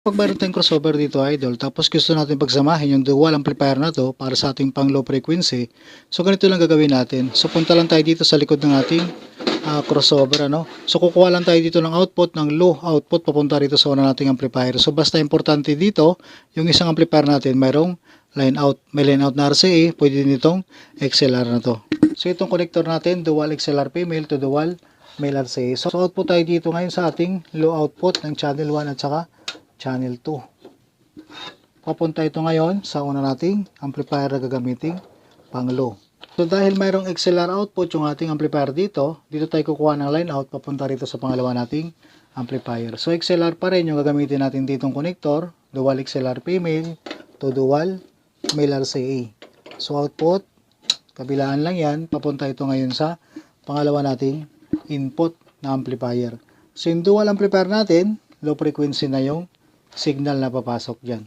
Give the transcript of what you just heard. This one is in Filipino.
Pag mayroon tayong crossover dito idol, tapos gusto natin pagsamahin yung dual amplifier na to para sa ating pang low frequency. So ganito lang gagawin natin. So punta lang tayo dito sa likod ng ating crossover ano. So kukuha lang tayo dito ng output ng low output papunta rito sa una nating amplifier. So basta importante dito, yung isang amplifier natin mayroong line out. May line out na RCA, pwede din itong XLR na to. So itong connector natin, dual XLR female to dual male RCA. So output tayo dito ngayon sa ating low output ng channel 1 at saka channel 2. Papunta ito ngayon sa una nating amplifier na gagamitin pang low. So dahil mayroong XLR output yung ating amplifier dito tayo kukuha ng line out papunta rito sa pangalawa nating amplifier. So XLR pa rin yung gagamitin natin ditong connector, dual XLR female to dual male RCA. So output, kabilaan lang yan, papunta ito ngayon sa pangalawa nating input na amplifier. So yung dual amplifier natin, low frequency na yung signal na papasok dyan.